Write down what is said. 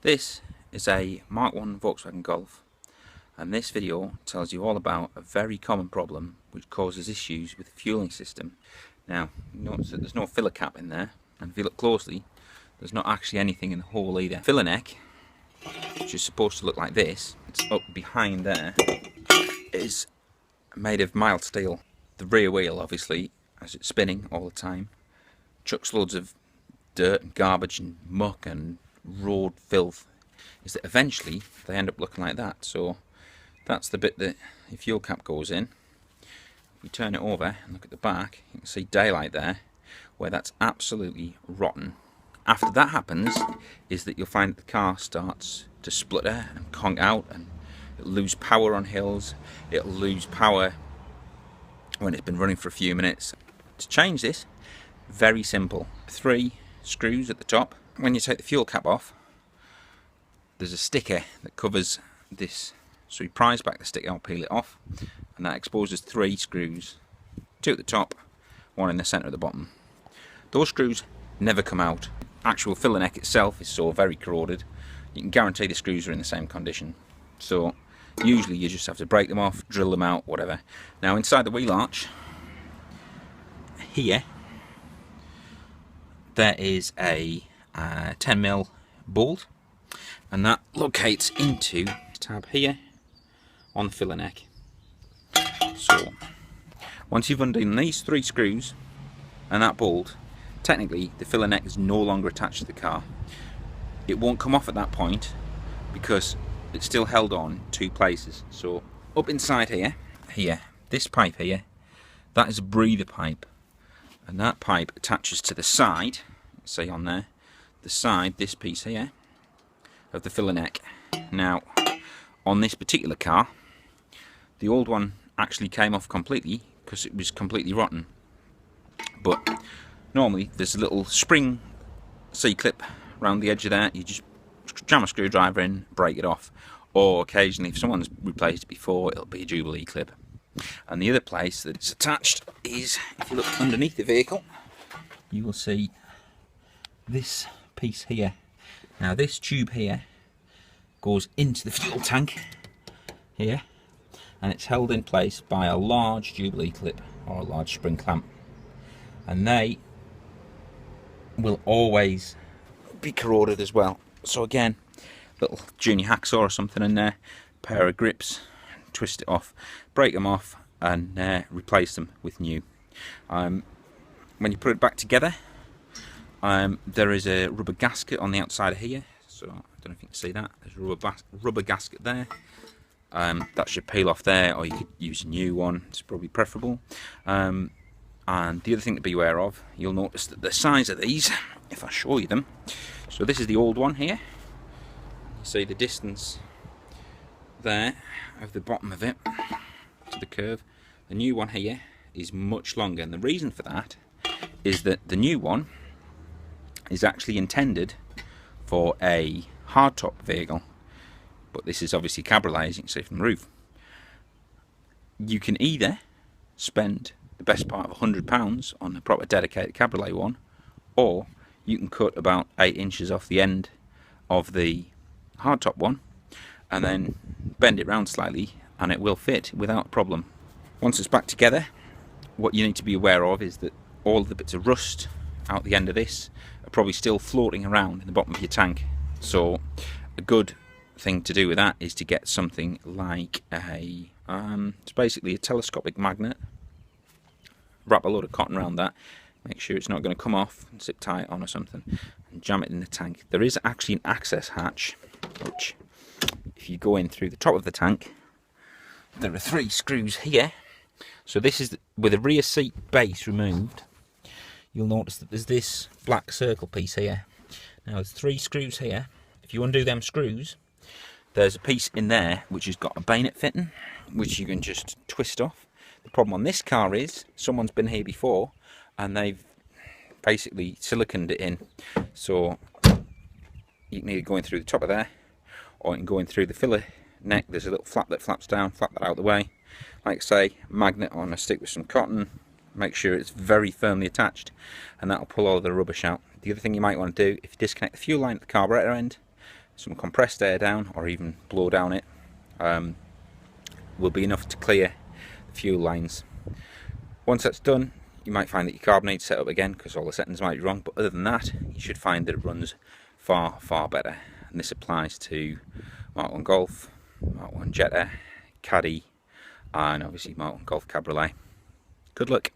This is a Mk1 Volkswagen Golf, and this video tells you all about a very common problem which causes issues with the fueling system. Now, notice that there's no filler cap in there, and if you look closely, there's not actually anything in the hole either. Filler neck, which is supposed to look like this, it's up behind there, is made of mild steel. The rear wheel, obviously, as it's spinning all the time, chucks loads of dirt and garbage and muck and road filth, is that eventually they end up looking like that. So that's the bit that your fuel cap goes in. If we turn it over and look at the back, you can see daylight there, where that's absolutely rotten. After that happens is that you'll find that the car starts to splutter and conk out, and it'll lose power on hills, it'll lose power when it's been running for a few minutes. To change this, very simple. 3 screws at the top. When you take the fuel cap off, there's a sticker that covers this, so you prise back the sticker or peel it off, and that exposes 3 screws, 2 at the top, 1 in the centre at the bottom. Those screws never come out. Actual filler neck itself is so very corroded, you can guarantee the screws are in the same condition. So usually you just have to break them off, drill them out, whatever. Now inside the wheel arch here, there is a 10mm bolt, and that locates into this tab here on the filler neck. So once you've undone these 3 screws and that bolt, technically the filler neck is no longer attached to the car. It won't come off at that point because it's still held on 2 places. So up inside here, this pipe here, that is a breather pipe, and that pipe attaches to the side, say on there, the side, this piece here of the filler neck. Now on this particular car, the old one actually came off completely because it was completely rotten, but normally there's a little spring C-clip around the edge of that. You just jam a screwdriver in, break it off, or occasionally if someone's replaced it before, it'll be a Jubilee clip. And the other place that it's attached is, if you look underneath the vehicle, you will see this piece here. Now this tube here goes into the fuel tank here, and it's held in place by a large Jubilee clip or a large spring clamp, and they will always be corroded as well. So again, little junior hacksaw or something in there, pair of grips, twist it off, break them off, and replace them with new. When you put it back together, there is a rubber gasket on the outside of here, so I don't know if you can see that. There's a rubber gasket there. That should peel off there, or you could use a new one. It's probably preferable. And the other thing to be aware of, you'll notice that the size of these, if I show you them, so this is the old one here. You see the distance there of the bottom of it to the curve. The new one here is much longer, and the reason for that is that the new one is actually intended for a hardtop vehicle, but this is obviously cabriolet, as you can see from the roof. You can either spend the best part of £100 on a proper dedicated cabriolet one, or you can cut about 8 inches off the end of the hardtop one and then bend it round slightly, and it will fit without a problem. Once it's back together, what you need to be aware of is that all of the bits of rust out the end of this are probably still floating around in the bottom of your tank. So a good thing to do with that is to get something like a it's basically a telescopic magnet. Wrap a load of cotton around that, make sure it's not going to come off, and zip tie it on or something, and jam it in the tank. There is actually an access hatch, which if you go in through the top of the tank, there are 3 screws here. So this is with the rear seat base removed. You'll notice that there's this black circle piece here. Now there's 3 screws here. If you undo them screws, there's a piece in there which has got a bayonet fitting, which you can just twist off. The problem on this car is someone's been here before and they've basically siliconed it in. So you can either go in through the top of there, or you can go in through the filler neck. There's a little flap that flaps down, flap that out of the way. Like I say, magnet on a stick with some cotton, make sure it's very firmly attached, and that'll pull all the rubbish out. The other thing you might want to do, if you disconnect the fuel line at the carburetor end, some compressed air down, or even blow down it, will be enough to clear the fuel lines. Once that's done, you might find that your carbonate's set up again because all the settings might be wrong, but other than that, you should find that it runs far better. And this applies to Mk1 Golf, Mk1 Jetta, Caddy, and obviously Mk1 Golf Cabriolet. Good luck.